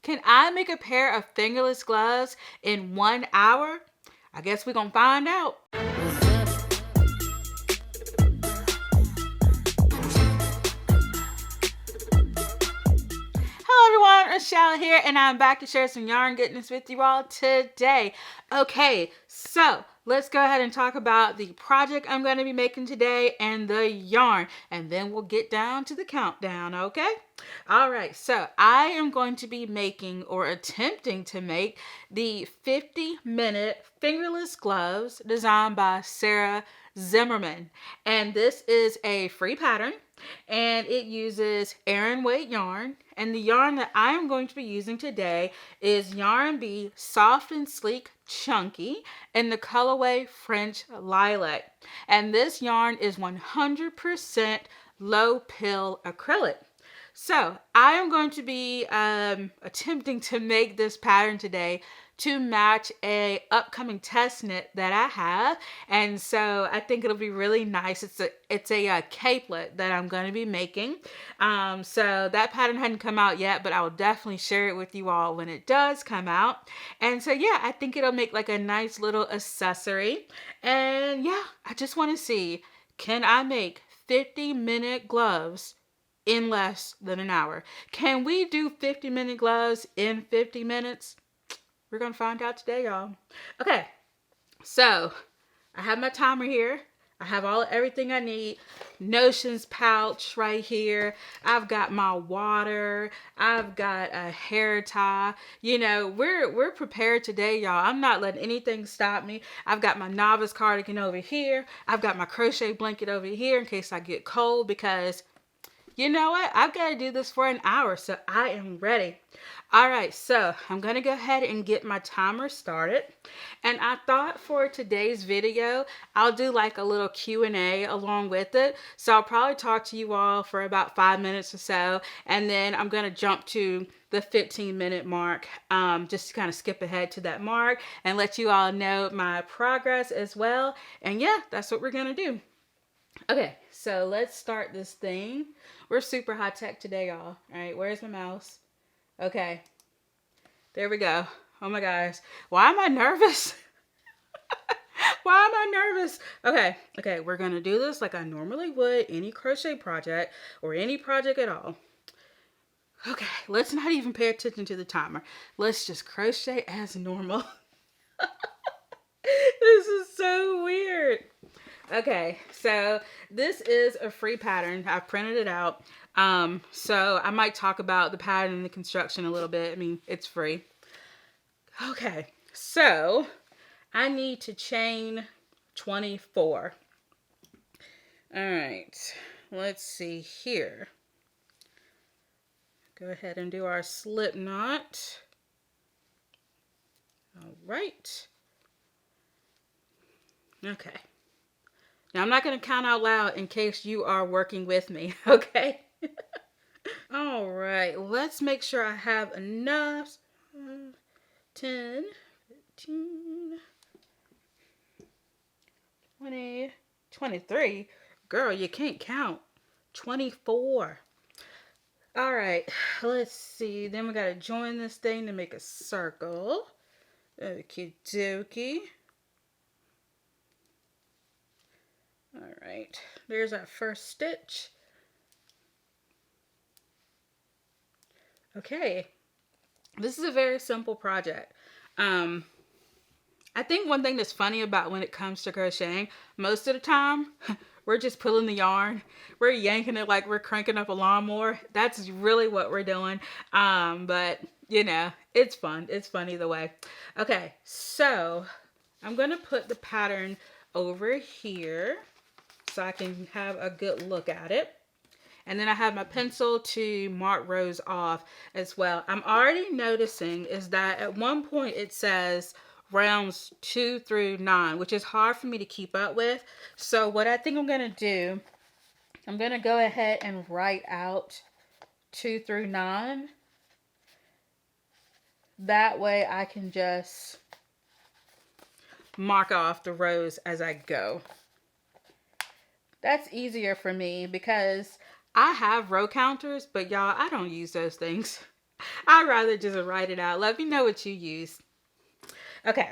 Can I make a pair of fingerless gloves in 1 hour? I guess we're gonna find out. Hello everyone, Rochelle here, and I'm back to share some yarn goodness with you all today. Okay, so let's go ahead and talk about the project I'm going to be making today and the yarn, and then we'll get down to the countdown, okay? All right, so I am going to be making or attempting to make the 50-minute fingerless gloves designed by Sarah Zimmerman, and this is a free pattern and it uses Aran weight yarn, and the yarn that I am going to be using today is Yarn Bee Soft and Sleek Chunky in the colorway French Lilac, and this yarn is 100% low pill acrylic. So I am going to be attempting to make this pattern today to match a upcoming test knit that I have, and so I think it'll be really nice. It's a capelet that I'm going to be making. So that pattern hadn't come out yet, but I will definitely share it with you all when it does come out. And so yeah, I think it'll make like a nice little accessory. And yeah, I just want to see, can I make 50-minute gloves in less than an hour? Can we do 50-minute gloves in 50 minutes? We're going to find out today, y'all. Okay, so I have my timer here. I have everything I need. Notions pouch right here. I've got my water. I've got a hair tie. You know, we're prepared today, y'all. I'm not letting anything stop me. I've got my novice cardigan over here. I've got my crochet blanket over here in case I get cold, because you know what? I've got to do this for an hour, so I am ready. All right, so I'm going to go ahead and get my timer started. And I thought for today's video, I'll do like a little Q&A along with it. So I'll probably talk to you all for about 5 minutes or so. And then I'm going to jump to the 15-minute mark, just to kind of skip ahead to that mark and let you all know my progress as well. And yeah, that's what we're going to do. Okay, so let's start this thing. We're super high tech today, y'all. All right, where's my mouse? Okay, there we go. Oh my gosh, why am I nervous? Why am I nervous? Okay, we're gonna do this like I normally would any crochet project or any project at all. Okay, let's not even pay attention to the timer. Let's just crochet as normal. This is so weird. Okay, so this is a free pattern. I've printed it out. So I might talk about the pattern and the construction a little bit. I mean, it's free. Okay, so I need to chain 24. All right, let's see here. Go ahead and do our slip knot. All right. Okay. Now, I'm not going to count out loud in case you are working with me, okay? All right, let's make sure I have enough. 10, 15, 20, 23. Girl, you can't count. 24. All right, let's see. Then we got to join this thing to make a circle. Okie dokie. All right, there's our first stitch. Okay, this is a very simple project. I think one thing that's funny about when it comes to crocheting, most of the time, we're just pulling the yarn. We're yanking it like we're cranking up a lawnmower. That's really what we're doing. But, you know, it's fun. It's fun either way. Okay, so I'm going to put the pattern over here so I can have a good look at it. And then I have my pencil to mark rows off as well. I'm already noticing is that at one point it says rounds 2 through 9, which is hard for me to keep up with. So what I think I'm going to do, I'm going to go ahead and write out 2 through 9. That way I can just mark off the rows as I go. That's easier for me because I have row counters, but y'all, I don't use those things. I'd rather just write it out. Let me know what you use. Okay.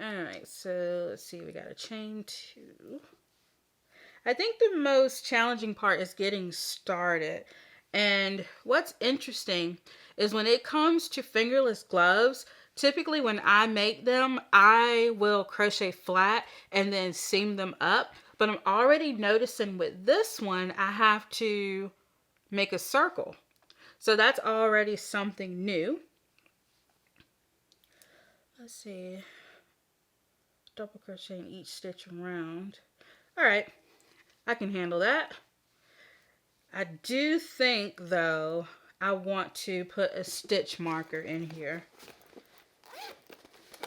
All right, so let's see. We got a chain 2. I think the most challenging part is getting started. And what's interesting is when it comes to fingerless gloves, typically when I make them, I will crochet flat and then seam them up. But I'm already noticing with this one, I have to make a circle. So that's already something new. Let's see. Double crochet in each stitch around. All right. I can handle that. I do think, though, I want to put a stitch marker in here.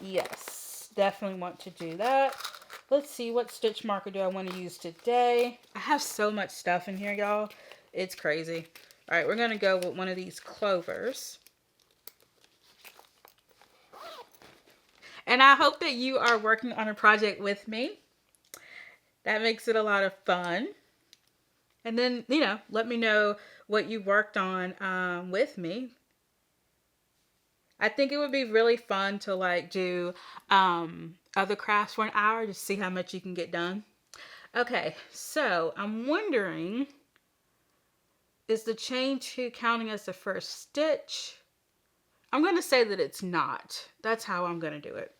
Yes, definitely want to do that. Let's see, what stitch marker do I want to use today? I have so much stuff in here, y'all. It's crazy. All right, we're going to go with one of these clovers. And I hope that you are working on a project with me. That makes it a lot of fun. And then, let me know what you worked on with me. I think it would be really fun to do other crafts for an hour to see how much you can get done. Okay, so I'm wondering, is the chain 2 counting as the first stitch? I'm going to say that it's not. That's how I'm going to do it.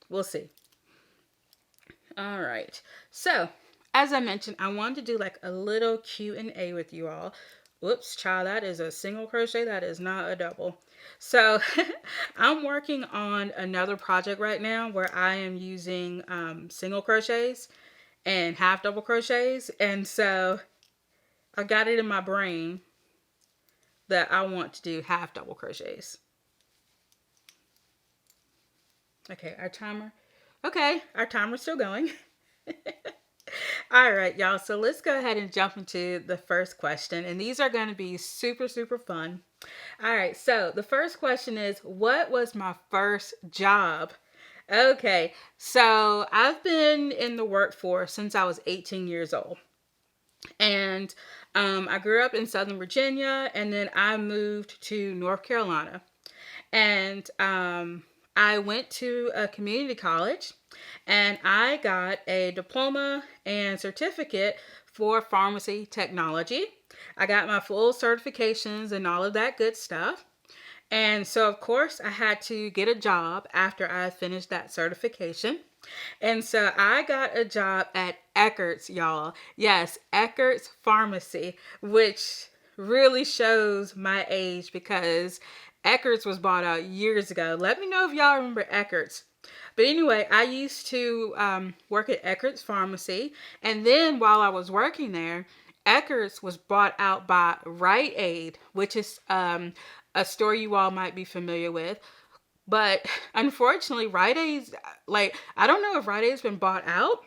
We'll see. All right, so as I mentioned, I wanted to do a little Q&A with you all. Whoops, child, that is a single crochet. That is not a double. So I'm working on another project right now where I am using single crochets and half double crochets. And so I got it in my brain that I want to do half double crochets. Okay, our timer. Okay, our timer's still going. All right, y'all. So let's go ahead and jump into the first question. And these are going to be super, super fun. All right. So the first question is, what was my first job? Okay. So I've been in the workforce since I was 18 years old. And I grew up in Southern Virginia, and then I moved to North Carolina. And I went to a community college, and I got a diploma and certificate for pharmacy technology. I got my full certifications and all of that good stuff. And so, of course, I had to get a job after I finished that certification. And so I got a job at Eckert's, y'all. Yes, Eckert's Pharmacy, which really shows my age because Eckert's was bought out years ago. Let me know if y'all remember Eckert's. But anyway, I used to work at Eckert's Pharmacy. And then while I was working there, Eckert's was bought out by Rite Aid, which is a store you all might be familiar with. But unfortunately, Rite Aid's, I don't know if Rite Aid's been bought out,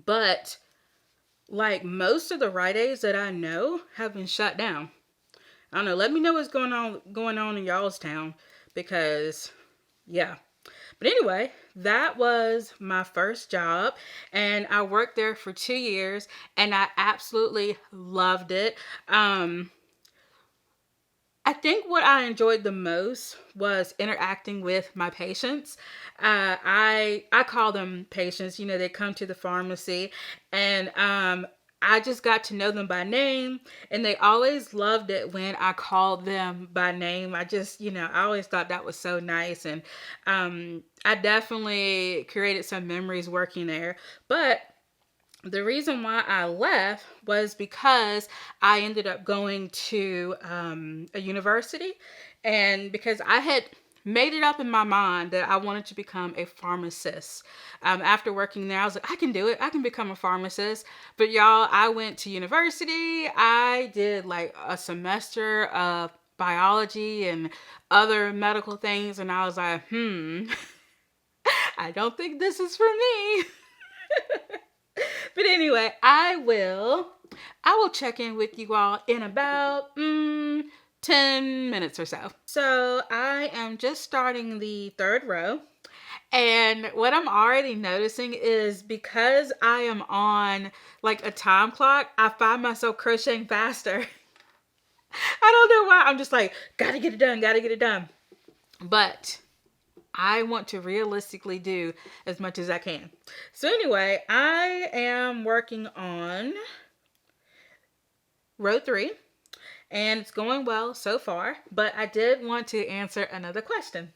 but most of the Rite Aids that I know have been shut down. I don't know. Let me know what's going on in y'all's town because, yeah. But anyway, that was my first job, and I worked there for 2 years, and I absolutely loved it. I think what I enjoyed the most was interacting with my patients. I call them patients. They come to the pharmacy, and I just got to know them by name, and they always loved it when I called them by name. I always thought that was so nice, and I definitely created some memories working there. But the reason why I left was because I ended up going to a university, and because I had made it up in my mind that I wanted to become a pharmacist. After working there, I was like, I can do it. I can become a pharmacist. But y'all, I went to university. I did a semester of biology and other medical things, and I was like, I don't think this is for me. But anyway, I will check in with you all in about 10 minutes or so. So I am just starting the third row. And what I'm already noticing is because I am on a time clock, I find myself crocheting faster. I don't know why. I'm just like, gotta get it done, gotta get it done. But I want to realistically do as much as I can. So anyway, I am working on row 3 and it's going well so far, but I did want to answer another question.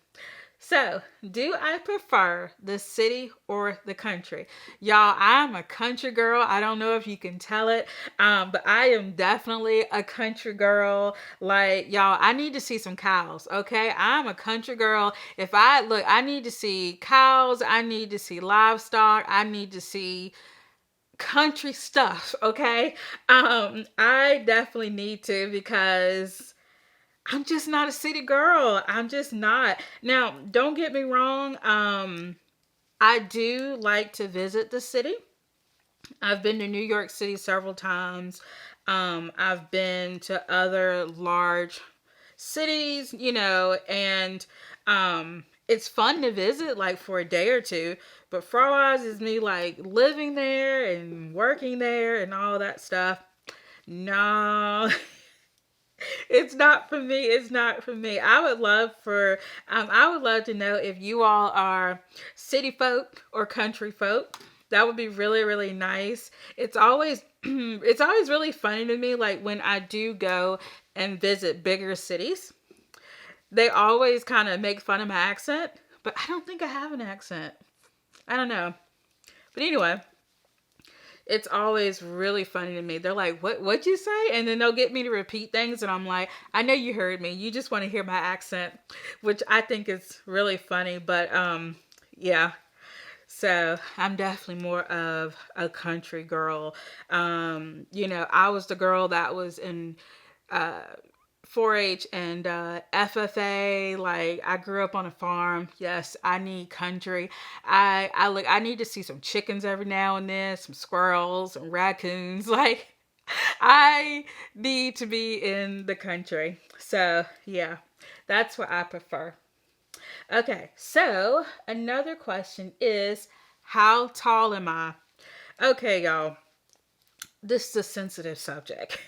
So, do I prefer the city or the country? Y'all, I'm a country girl. I don't know if you can tell it, but I am definitely a country girl. Like, y'all, I need to see some cows, okay? I'm a country girl. If I look, I need to see cows. I need to see livestock. I need to see country stuff, okay? I definitely need to because I'm just not a city girl. I'm just not. Now, don't get me wrong. I do like to visit the city. I've been to New York City several times. I've been to other large cities, and it's fun to visit like for a day or two. But far as is me like living there and working there and all that stuff. No, it's not for me. It's not for me. I would love to know if you all are city folk or country folk. That would be really, really nice. It's always, it's always really funny to me, like when I do go and visit bigger cities, they always kind of make fun of my accent, but I don't think I have an accent. I don't know. But anyway, it's always really funny to me. They're like, what'd you say? And then they'll get me to repeat things. And I'm like, I know you heard me. You just want to hear my accent, which I think is really funny. But yeah. So I'm definitely more of a country girl. I was the girl that was in uh, 4-H and FFA. Like I grew up on a farm. Yes, I need country. I need to see some chickens every now and then, some squirrels and raccoons. Like I need to be in the country. So yeah, that's what I prefer. Okay, so another question is, how tall am I? Okay, y'all, this is a sensitive subject.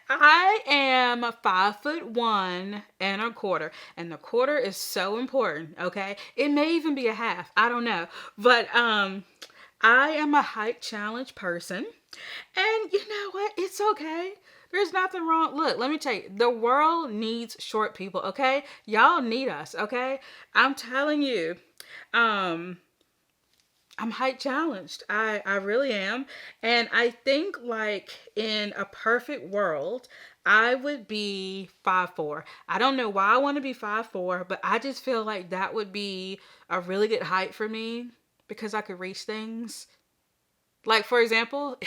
I am 5'1.25", and the quarter is so important. Okay, it may even be a half. I don't know, but I am a height challenge person, and you know what? It's okay. There's nothing wrong. Look, let me tell you, the world needs short people. Okay, y'all need us. Okay, I'm telling you. Um, I'm height challenged. I really am. And I think like in a perfect world, I would be 5'4". I don't know why I want to be 5'4", but I just feel like that would be a really good height for me because I could reach things. Like for example,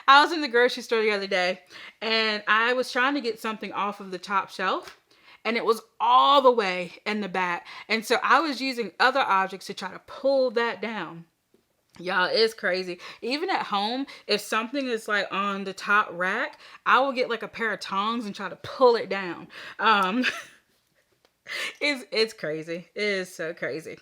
I was in the grocery store the other day and I was trying to get something off of the top shelf and it was all the way in the back. And so I was using other objects to try to pull that down. Y'all, it's crazy. Even at home, if something is like on the top rack, I will get like a pair of tongs and try to pull it down. It's crazy. It is so crazy.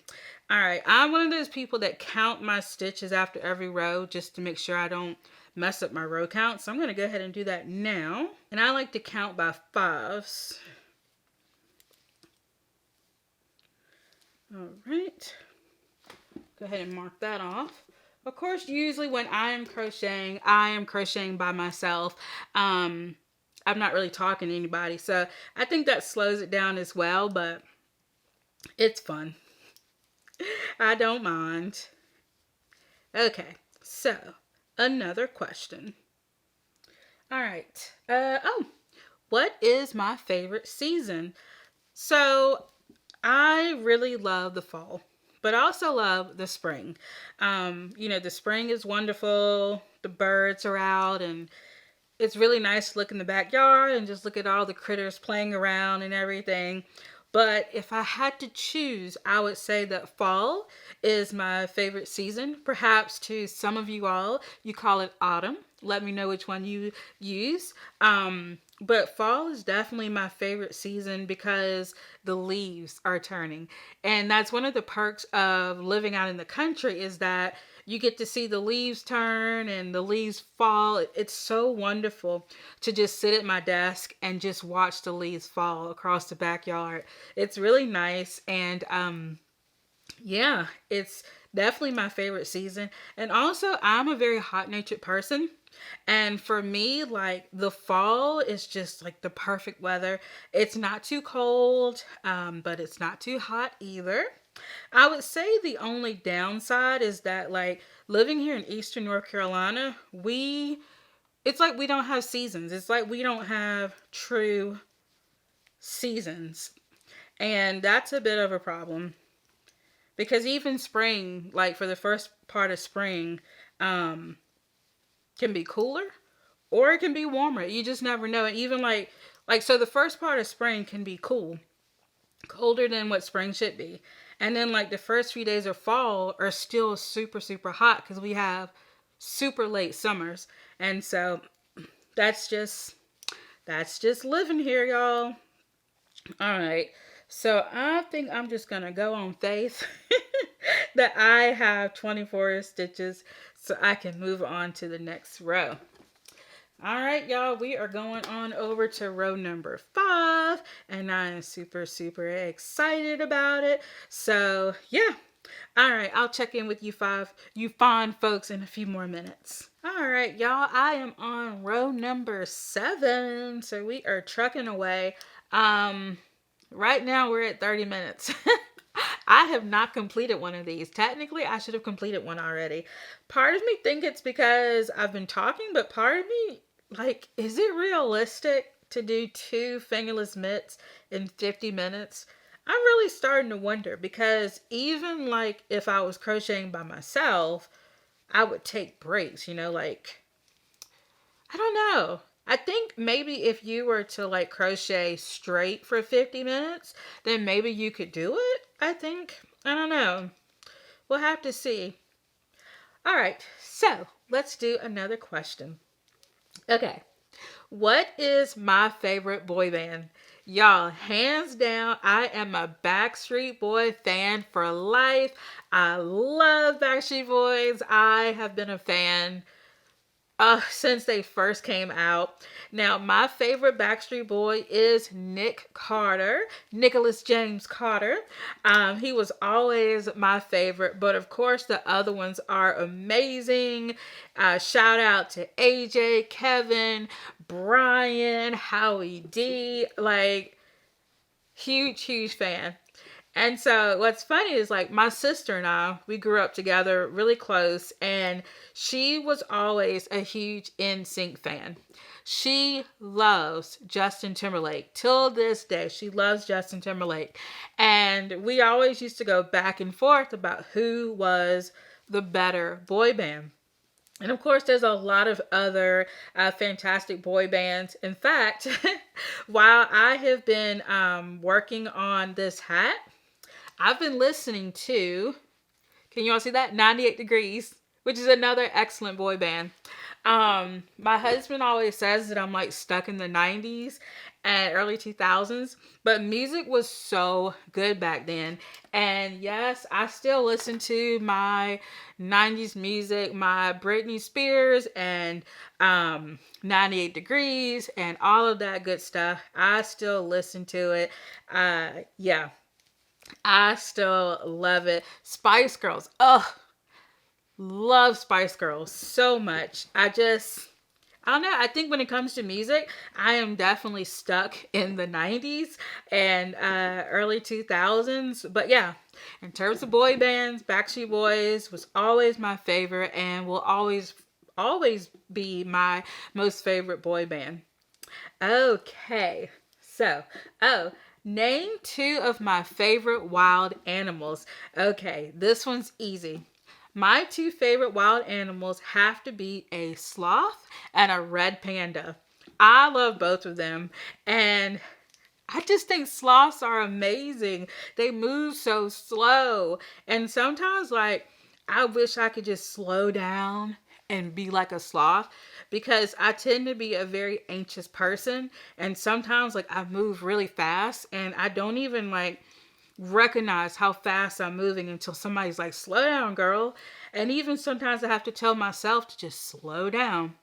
All right, I'm one of those people that count my stitches after every row just to make sure I don't mess up my row count. So I'm going to go ahead and do that now. And I like to count by fives. All right. Go ahead and mark that off. Of course, usually when I am crocheting by myself. I'm not really talking to anybody. So I think that slows it down as well, but it's fun. I don't mind. Okay, so another question. All right. What is my favorite season? So I really love the fall, but I also love the spring. The spring is wonderful. The birds are out and it's really nice to look in the backyard and just look at all the critters playing around and everything. But if I had to choose, I would say that fall is my favorite season. Perhaps to some of you all, you call it autumn. Let me know which one you use. But fall is definitely my favorite season because the leaves are turning. And that's one of the perks of living out in the country is that you get to see the leaves turn and the leaves fall. It's so wonderful to just sit at my desk and just watch the leaves fall across the backyard. It's really nice. And yeah, it's definitely my favorite season. And also, I'm a very hot natured person. And for me, like the fall is just like the perfect weather. It's not too cold, but it's not too hot either. I would say the only downside is that, like, living here in Eastern North Carolina, it's like we don't have seasons. It's like we don't have true seasons. And that's a bit of a problem. Because even spring, like for the first part of spring, can be cooler or it can be warmer. You just never know. And even like so the first part of spring can be colder than what spring should be. And then like the first few days of fall are still super, super hot because we have super late summers. And so that's just living here, y'all. All right. So I think I'm just going to go on faith that I have 24 stitches so I can move on to the next row. All right, y'all, we are going on over to row number 5, and I am super, super excited about it. So, yeah. All right, I'll check in with you fine folks in a few more minutes. All right, y'all, I am on row number 7, so we are trucking away. Right now we're at 30 minutes. I have not completed one of these. Technically, I should have completed one already. Part of me think it's because I've been talking, but part of me, like, is it realistic to do 2 fingerless mitts in 50 minutes? I'm really starting to wonder because even like if I was crocheting by myself, I would take breaks, like, I don't know. I think maybe if you were to like crochet straight for 50 minutes, then maybe you could do it. I think. I don't know. We'll have to see. All right. So let's do another question. Okay. What is my favorite boy band? Y'all, hands down, I am a Backstreet Boy fan for life. I love Backstreet Boys. I have been a fan since they first came out. Now, my favorite Backstreet Boy is Nick Carter, Nicholas James Carter. He was always my favorite, but of course the other ones are amazing. Shout out to AJ, Kevin, Brian, Howie D, like huge, huge fan. And so what's funny is like my sister and I, we grew up together really close, and she was always a huge NSYNC fan. She loves Justin Timberlake. Till this day, she loves Justin Timberlake. And we always used to go back and forth about who was the better boy band. And of course, there's a lot of other fantastic boy bands. In fact, while I have been working on this hat, I've been listening to, can you all see that? 98 Degrees, which is another excellent boy band. My husband always says that I'm like stuck in the 90s and early 2000s, but music was so good back then. And yes, I still listen to my 90s music, my Britney Spears and 98 Degrees and all of that good stuff. I still listen to it. Yeah. I still love it. Spice Girls. Ugh. Love Spice Girls so much. I don't know. I think when it comes to music, I am definitely stuck in the 90s and early 2000s. But yeah, in terms of boy bands, Backstreet Boys was always my favorite and will always be my most favorite boy band. Okay. So, name 2 of my favorite wild animals. Okay, this one's easy. My 2 favorite wild animals have to be a sloth and a red panda. I love both of them. And I just think sloths are amazing. They move so slow. And sometimes, like, I wish I could just slow down and be like a sloth, because I tend to be a very anxious person, and sometimes like I move really fast and I don't even like recognize how fast I'm moving until somebody's like, slow down, girl. And even sometimes I have to tell myself to just slow down.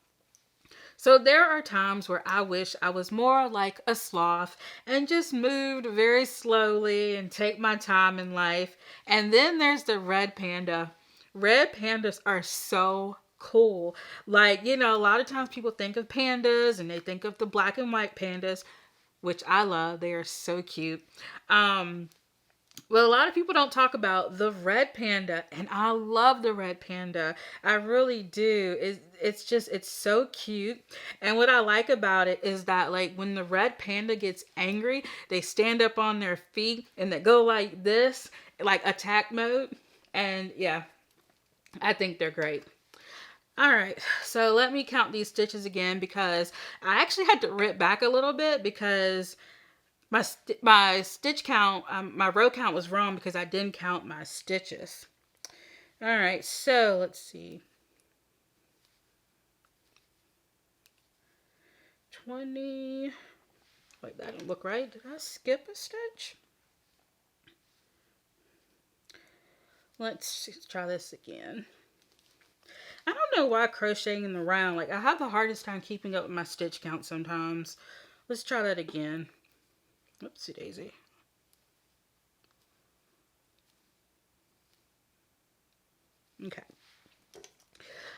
So there are times where I wish I was more like a sloth and just moved very slowly and take my time in life. And then there's the red panda. Red pandas are so cool. Like, you know, a lot of times people think of pandas and they think of the black and white pandas, which I love. They are so cute. Well, a lot of people don't talk about the red panda, and I love the red panda. I really do. It's so cute. And what I like about it is that, like, when the red panda gets angry, they stand up on their feet and they go like this, like attack mode. And yeah, I think they're great. All right, so let me count these stitches again because I actually had to rip back a little bit because my stitch count, my row count was wrong because I didn't count my stitches. All right, so let's see. 20. Wait, that didn't look right. Did I skip a stitch? Let's try this again. I don't know why crocheting in the round, like I have the hardest time keeping up with my stitch count sometimes. Let's try that again. Oopsie daisy. Okay.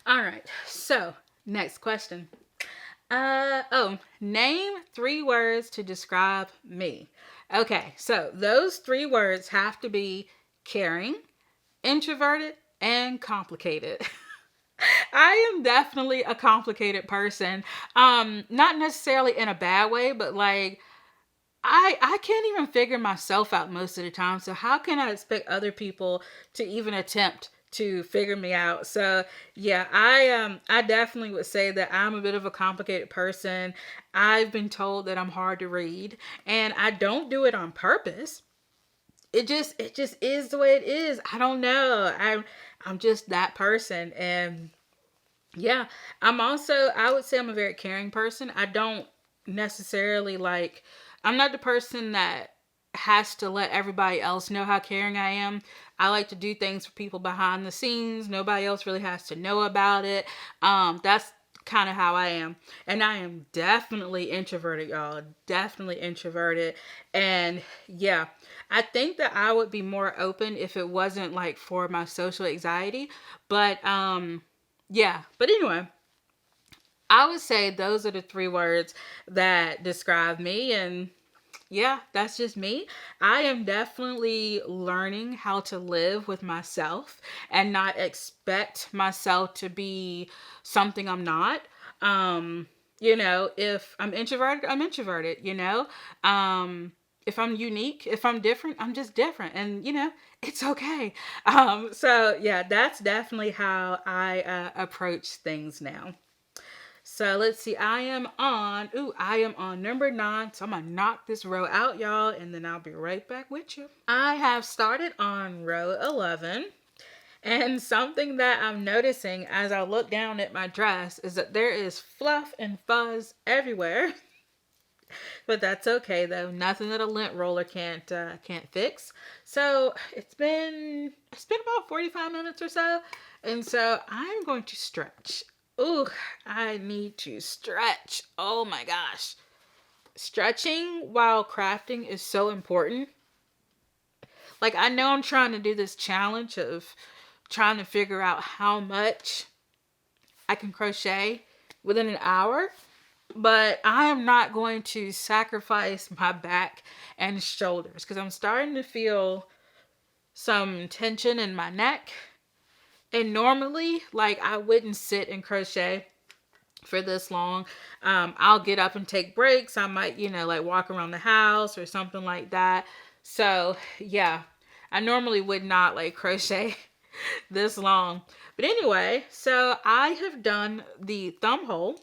All right. So, next question. Name 3 words to describe me. Okay. So, those 3 words have to be caring, introverted, and complicated. I am definitely a complicated person. Not necessarily in a bad way, but like I can't even figure myself out most of the time. So how can I expect other people to even attempt to figure me out? So yeah, I definitely would say that I'm a bit of a complicated person. I've been told that I'm hard to read, and I don't do it on purpose. It just is the way it is. I don't know. I'm just that person. And yeah, I would say I'm a very caring person. I don't necessarily I'm not the person that has to let everybody else know how caring I am. I like to do things for people behind the scenes. Nobody else really has to know about it. That's kind of how I am. And I am definitely introverted, y'all. Definitely introverted. And yeah, I think that I would be more open if it wasn't like for my social anxiety. But yeah, but anyway, I would say those are the 3 words that describe me. And yeah, that's just me. I am definitely learning how to live with myself and not expect myself to be something I'm not. You know, if I'm introverted, I'm introverted, you know. If I'm unique, if I'm different, I'm just different. And, you know, it's okay. So yeah, that's definitely how I approach things now. So let's see. I am on number 9. So I'm going to knock this row out, y'all, and then I'll be right back with you. I have started on row 11. And something that I'm noticing as I look down at my dress is that there is fluff and fuzz everywhere. But that's okay though. Nothing that a lint roller can't fix. So it's been about 45 minutes or so. And so I'm going to stretch. Ooh, I need to stretch. Oh my gosh. Stretching while crafting is so important. Like, I know I'm trying to do this challenge of trying to figure out how much I can crochet within an hour, but I am not going to sacrifice my back and shoulders because I'm starting to feel some tension in my neck. And normally, like, I wouldn't sit and crochet for this long. I'll get up and take breaks. I might, like walk around the house or something like that. So yeah, I normally would not like crochet this long. But anyway, so I have done the thumb hole.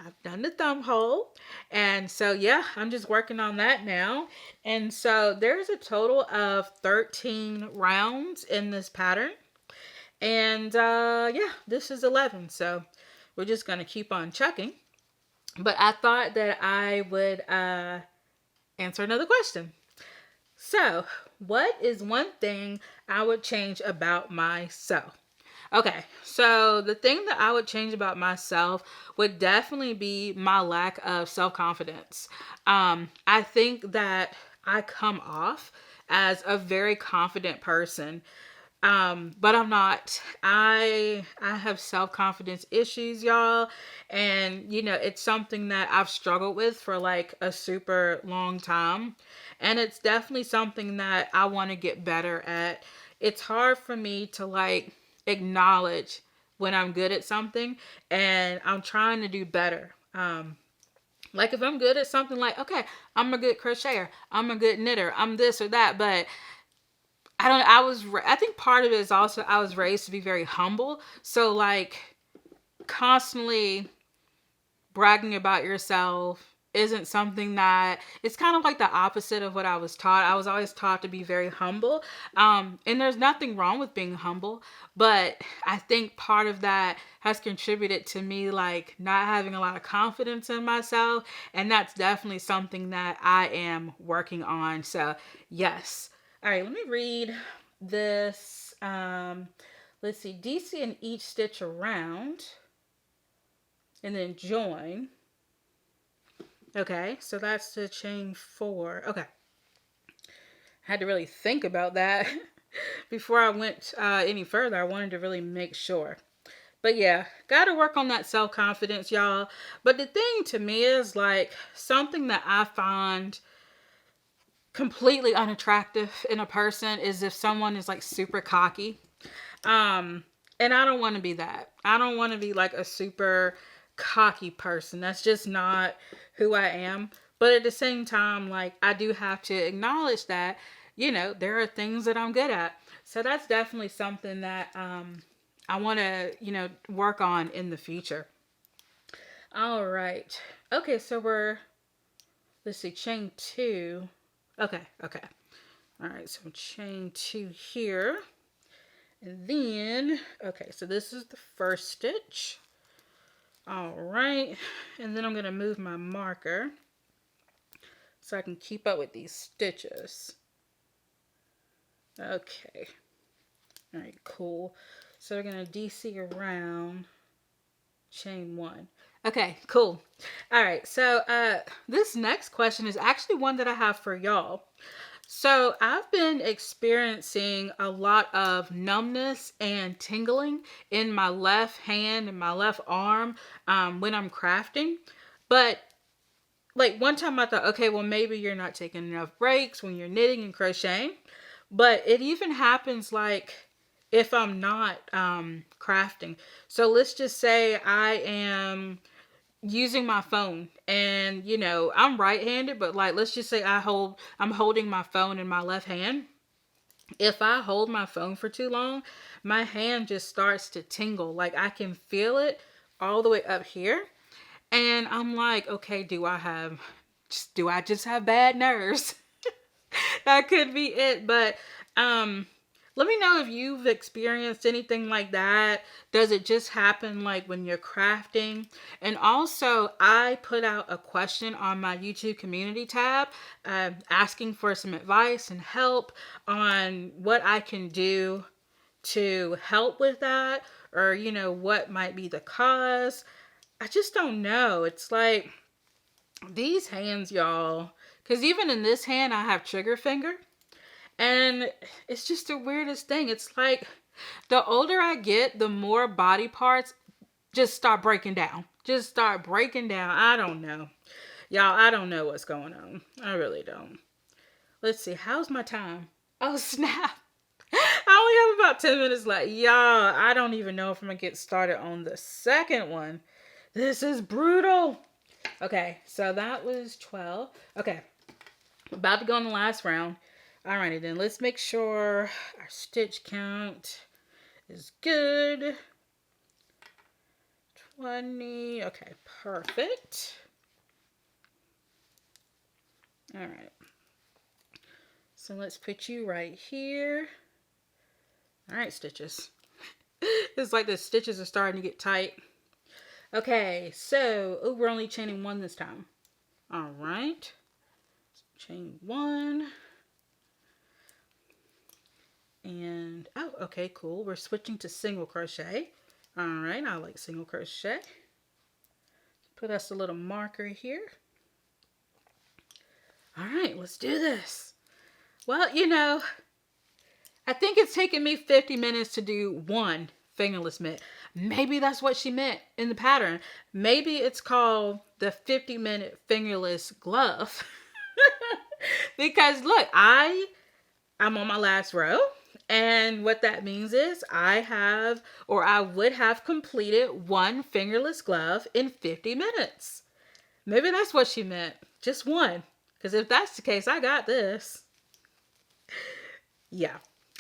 I've done the thumb hole. And so, yeah, I'm just working on that now. And so there's a total of 13 rounds in this pattern. And yeah, this is 11. So we're just going to keep on chucking. But I thought that I would answer another question. So, what is one thing I would change about myself? Okay, so the thing that I would change about myself would definitely be my lack of self-confidence. I think that I come off as a very confident person, but I'm not. I have self-confidence issues, y'all, and it's something that I've struggled with for like a super long time, and it's definitely something that I want to get better at. It's hard for me to like acknowledge when I'm good at something, and I'm trying to do better. Like if I'm good at something, like okay, I'm a good crocheter, I'm a good knitter, I'm this or that, but I don't. I think part of it is also I was raised to be very humble. So like constantly bragging about yourself isn't something that it's kind of like the opposite of what I was taught. I was always taught to be very humble. And there's nothing wrong with being humble, but I think part of that has contributed to me like not having a lot of confidence in myself. And that's definitely something that I am working on. So yes. All right, let me read this. Let's see, DC in each stitch around and then join. Okay, so that's the chain 4. Okay, I had to really think about that before I went any further. I wanted to really make sure. But yeah, got to work on that self-confidence, y'all. But the thing to me is like something that I find completely unattractive in a person is if someone is like super cocky. And I don't want to be that. I don't want to be like a super cocky person. That's just not who I am. But at the same time, like I do have to acknowledge that, there are things that I'm good at. So that's definitely something that I want to, work on in the future. All right. Okay, so let's see, chain 2. Okay. All right, so chain 2 here. And then, okay, so this is the first stitch. All right, and then I'm going to move my marker so I can keep up with these stitches. Okay. All right, cool. So we're going to DC around chain 1. Okay, cool. All right, so this next question is actually one that I have for y'all. So I've been experiencing a lot of numbness and tingling in my left hand and my left arm when I'm crafting. But like one time I thought, okay, well maybe you're not taking enough breaks when you're knitting and crocheting. But it even happens like if I'm not crafting. So let's just say I am using my phone and I'm right-handed, but like let's just say I'm holding my phone in my left hand. If I hold my phone for too long, my hand just starts to tingle. Like I can feel it all the way up here, and I'm like, okay, do I just have bad nerves? That could be it. But let me know if you've experienced anything like that. Does it just happen like when you're crafting? And also, I put out a question on my YouTube community tab asking for some advice and help on what I can do to help with that, or what might be the cause. I just don't know. It's like these hands, y'all, because even in this hand I have trigger finger. And it's just the weirdest thing. It's like the older I get, the more body parts just start breaking down. Just start breaking down. I don't know. Y'all, I don't know what's going on. I really don't. Let's see. How's my time? Oh, snap. I only have about 10 minutes left. Y'all, I don't even know if I'm going to get started on the second one. This is brutal. Okay, so that was 12. Okay, about to go on the last round. Alrighty then, let's make sure our stitch count is good. 20, okay, perfect. Alright, so let's put you right here. Alright, stitches. It's like the stitches are starting to get tight. Okay, so, oh, we're only chaining 1 this time. Alright, so chain 1. And, oh, okay, cool. We're switching to single crochet. All right, I like single crochet. Put us a little marker here. All right, let's do this. Well, you know, I think it's taken me 50 minutes to do one fingerless mitt. Maybe that's what she meant in the pattern. Maybe it's called the 50-minute fingerless glove. Because look, I'm on my last row. And what that means is I would have completed one fingerless glove in 50 minutes. Maybe that's what she meant. Just one. Because if that's the case, I got this. Yeah,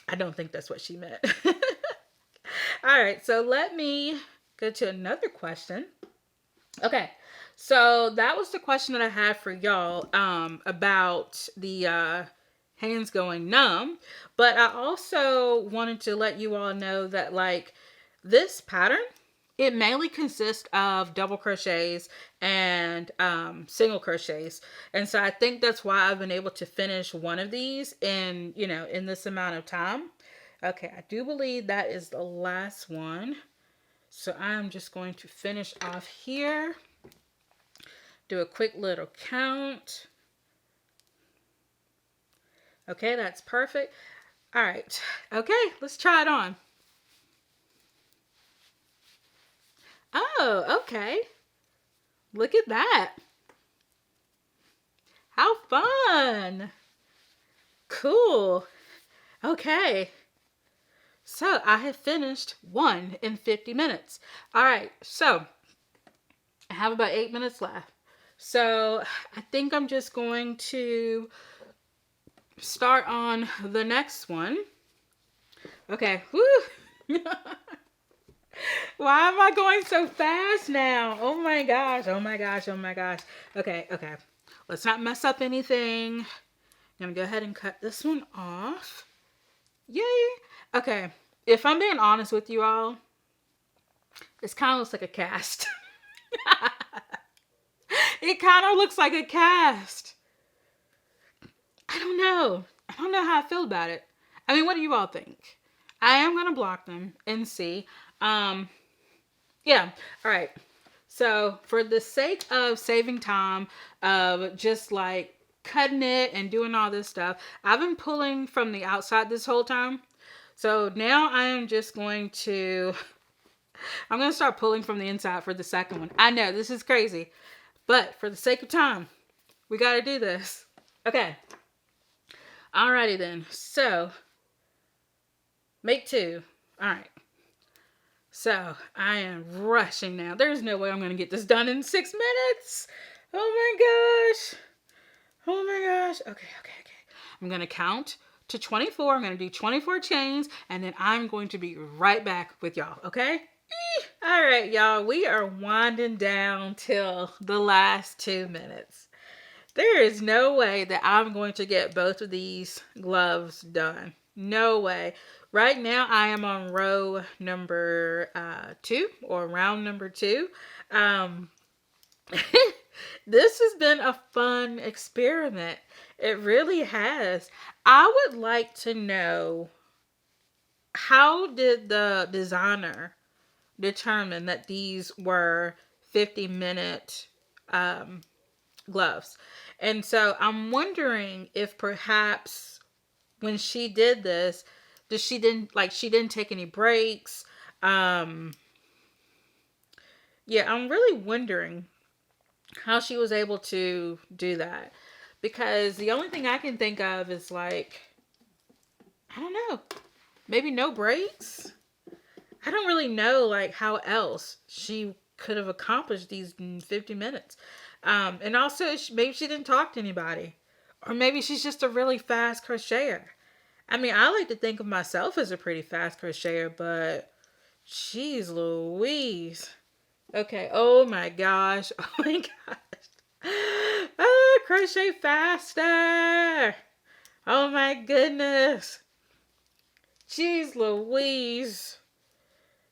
I don't think that's what she meant. All right, so let me go to another question. Okay, so that was the question that I had for y'all about the hands going numb. But I also wanted to let you all know that, like, this pattern, it mainly consists of double crochets and single crochets. And so I think that's why I've been able to finish one of these in this amount of time. Okay, I do believe that is the last one. So I'm just going to finish off here. Do a quick little count. Okay, that's perfect. All right. Okay, let's try it on. Oh, okay. Look at that. How fun. Cool. Okay. So I have finished one in 50 minutes. All right. So I have about 8 minutes left. So I think I'm just going to start on the next one. Okay. Woo. Why am I going so fast now? Oh my gosh. Oh my gosh. Oh my gosh. Okay. Okay. Let's not mess up anything. I'm going to go ahead and cut this one off. Yay. Okay. If I'm being honest with you all, this kind of looks like a cast. It kind of looks like a cast. I don't know. I don't know how I feel about it. I mean, what do you all think? I am going to block them and see. Yeah. All right. So for the sake of saving time of just like cutting it and doing all this stuff, I've been pulling from the outside this whole time. So now I am just going to, I'm going to start pulling from the inside for the second one. I know this is crazy, but for the sake of time, we got to do this. Okay. Alrighty then. So make two. All right. So I am rushing now. There's no way I'm going to get this done in 6 minutes. Oh my gosh. Oh my gosh. Okay. I'm going to count to 24. I'm going to do 24 chains, and then I'm going to be right back with y'all. Okay? All right, y'all. We are winding down till the last 2 minutes. There is no way that I'm going to get both of these gloves done. No way. Right now, I am on row number 2 or round number 2. This has been a fun experiment. It really has. I would like to know, how did the designer determine that these were 50-minute gloves? And so I'm wondering if perhaps when she did this, she didn't take any breaks. Yeah, I'm really wondering how she was able to do that, because the only thing I can think of is like, I don't know, maybe no breaks. I don't really know like how else she could have accomplished these in 50 minutes. And also maybe she didn't talk to anybody, or maybe she's just a really fast crocheter. I mean, I like to think of myself as a pretty fast crocheter, but jeez Louise. Okay, oh my gosh. Oh my gosh. Oh, crochet faster. Oh my goodness. Jeez Louise.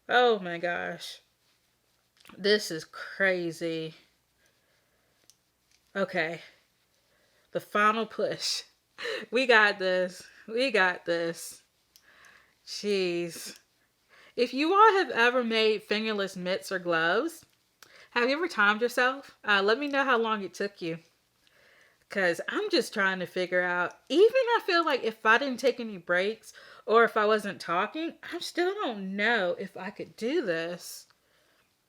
Oh my gosh. This is crazy. Okay. The final push. We got this. We got this. Jeez. If you all have ever made fingerless mitts or gloves, have you ever timed yourself? Let me know how long it took you. Because I'm just trying to figure out, even I feel like if I didn't take any breaks or if I wasn't talking, I still don't know if I could do this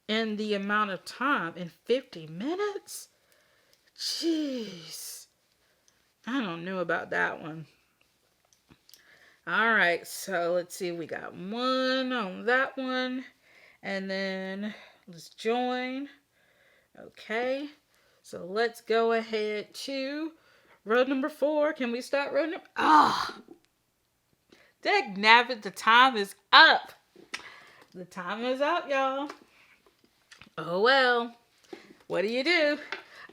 in the amount of time, in 50 minutes. Jeez. I don't know about that one. All right, so let's see. We got one on that one. And then let's join. Okay. So let's go ahead to row number 4. Can we start row number? Oh, dag nabbit, the time is up. The time is up, y'all. Oh, well. What do you do?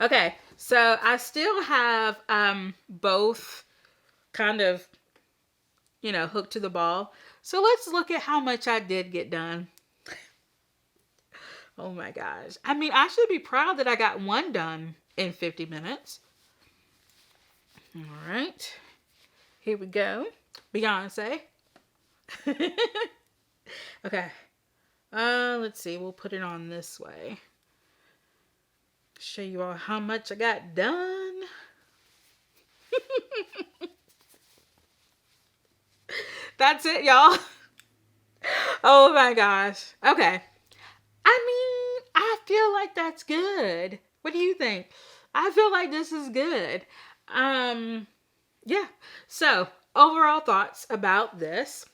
Okay, so I still have both kind of, hooked to the ball. So let's look at how much I did get done. Oh my gosh. I mean, I should be proud that I got one done in 50 minutes. All right. Here we go. Beyonce. Okay. Let's see. We'll put it on this way. Show you all how much I got done. That's it, y'all. Oh my gosh. Okay. I mean, I feel like that's good. What do you think? I feel like this is good. Yeah. So, overall thoughts about this.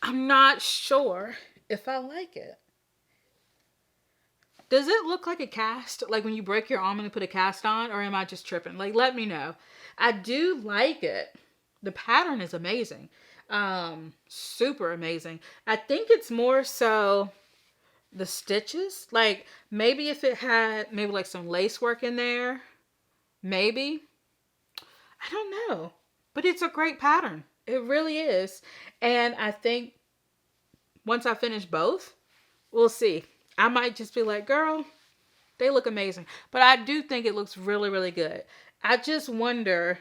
I'm not sure if I like it. Does it look like a cast? Like when you break your arm and you put a cast on? Or am I just tripping? Like, let me know. I do like it. The pattern is amazing. Super amazing. I think it's more so the stitches. Like, maybe if it had maybe like some lace work in there. Maybe. I don't know. But it's a great pattern. It really is. And I think once I finish both, we'll see. I might just be like, girl, they look amazing. But I do think it looks really, really good. I just wonder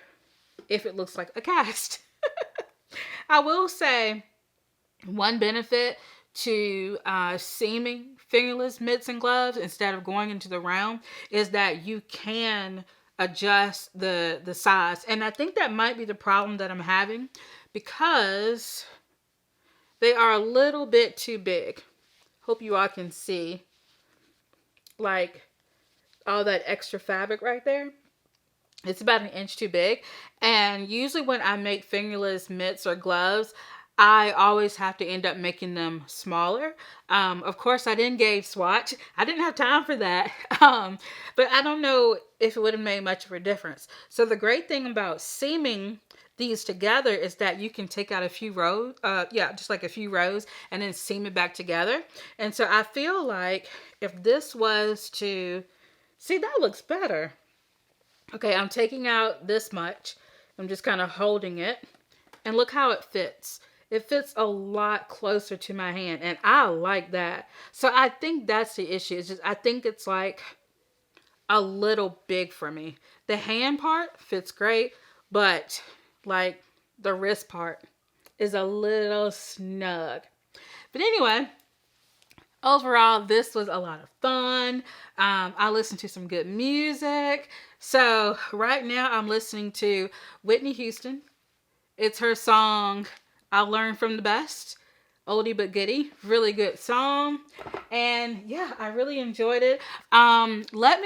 if it looks like a cast. I will say one benefit to seaming fingerless mitts and gloves instead of going into the round is that you can adjust the size. And I think that might be the problem that I'm having because they are a little bit too big. Hope you all can see like all that extra fabric right there. It's about 1 inch too big. And usually when I make fingerless mitts or gloves, I always have to end up making them smaller. Of course, I didn't gauge swatch. I didn't have time for that. But I don't know if it would have made much of a difference. So the great thing about seaming these together is that you can take out a few rows, just like a few rows, and then seam it back together. And so I feel like if this was to, see, that looks better. Okay, I'm taking out this much. I'm just kind of holding it. And look how it fits. It fits a lot closer to my hand. And I like that. So I think that's the issue. It's just, I think it's like a little big for me. The hand part fits great. But like the wrist part is a little snug. But anyway, overall, this was a lot of fun. I listened to some good music. So right now I'm listening to Whitney Houston. It's her song, I Learned from the Best. Oldie but goodie. Really good song. And yeah, I really enjoyed it. Let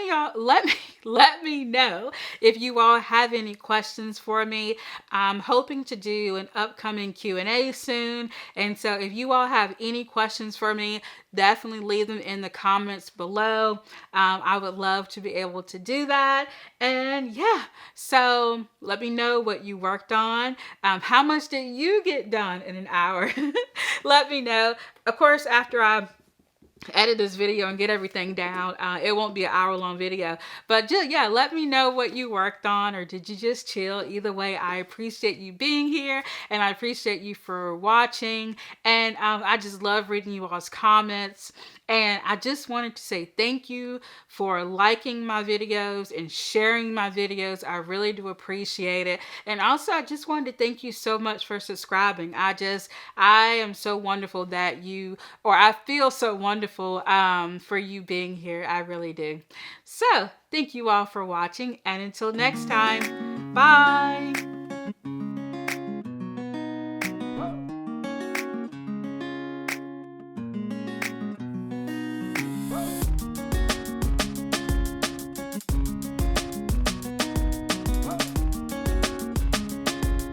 me know if you all have any questions for me. I'm hoping to do an upcoming Q&A soon. And so if you all have any questions for me, definitely leave them in the comments below. I would love to be able to do that. And yeah, so let me know what you worked on. How much did you get done in an hour? Let me know. Of course, after I edit this video and get everything down, it won't be an hour-long video. But just, yeah, let me know what you worked on, or did you just chill? Either way, I appreciate you being here, and I appreciate you for watching. And I just love reading you all's comments. And I just wanted to say thank you for liking my videos and sharing my videos. I really do appreciate it. And also, I just wanted to thank you so much for subscribing. I am so wonderful that you, or I feel so wonderful for you being here. I really do. So, thank you all for watching, and until next time, bye.